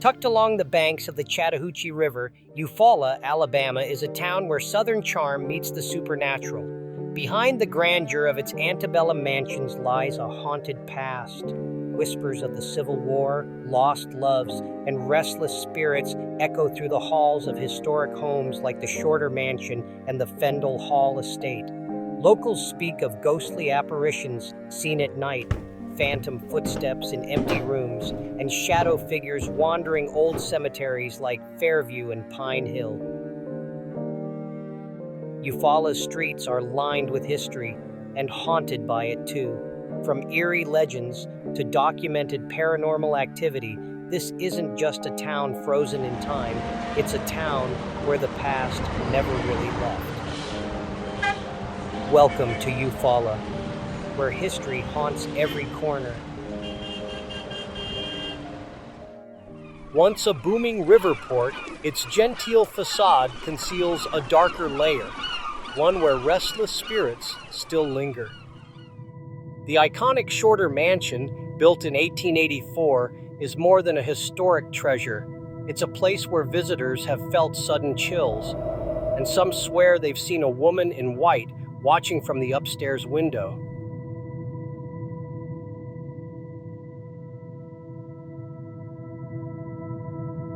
Tucked along the banks of the Chattahoochee River, Eufaula, Alabama is a town where Southern charm meets the supernatural. Behind the grandeur of its antebellum mansions lies a haunted past. Whispers of the Civil War, lost loves, and restless spirits echo through the halls of historic homes like the Shorter Mansion and the Fendel Hall Estate. Locals speak of ghostly apparitions seen at night, phantom footsteps in empty rooms, and shadow figures wandering old cemeteries like Fairview and Pine Hill. Eufaula's streets are lined with history, and haunted by it too. From eerie legends to documented paranormal activity, this isn't just a town frozen in time, it's a town where the past never really left. Welcome to Eufaula, where history haunts every corner. Once a booming river port, its genteel facade conceals a darker layer, one where restless spirits still linger. The iconic Shorter Mansion, built in 1884, is more than a historic treasure. It's a place where visitors have felt sudden chills, and some swear they've seen a woman in white watching from the upstairs window.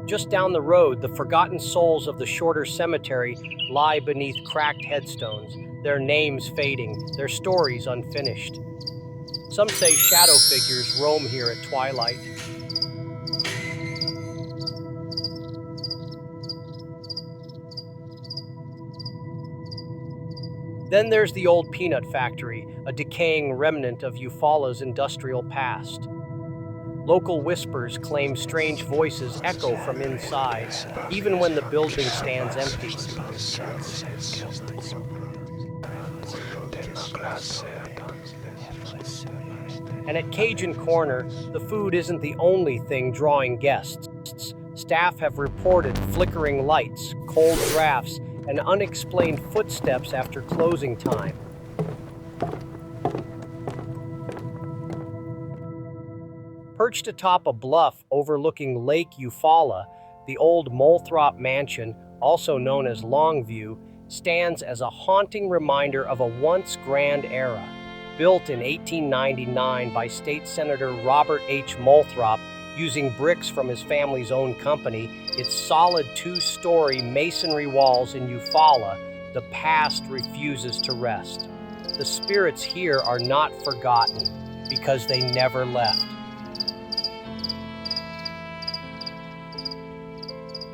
Just down the road, the forgotten souls of the Shorter Cemetery lie beneath cracked headstones, their names fading, their stories unfinished. Some say shadow figures roam here at twilight. Then there's the old peanut factory, a decaying remnant of Eufaula's industrial past. Local whispers claim strange voices echo from inside, even when the building stands empty. And at Cajun Corner, the food isn't the only thing drawing guests. Staff have reported flickering lights, cold drafts, and unexplained footsteps after closing time. Perched atop a bluff overlooking Lake Eufaula, the old Moulthrop Mansion, also known as Longview, stands as a haunting reminder of a once grand era. Built in 1899 by State Senator Robert H. Moulthrop using bricks from his family's own company, its solid two-story masonry walls in Eufaula, the past refuses to rest. The spirits here are not forgotten because they never left.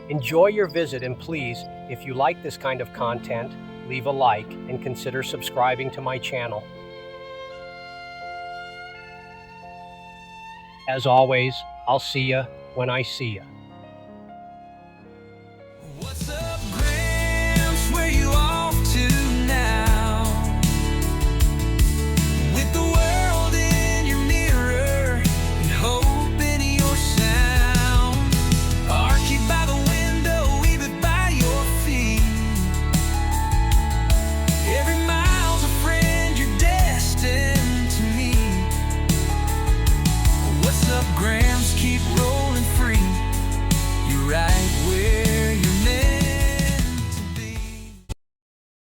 Enjoy your visit, and please, if you like this kind of content, leave a like and consider subscribing to my channel. As always, I'll see ya when I see ya.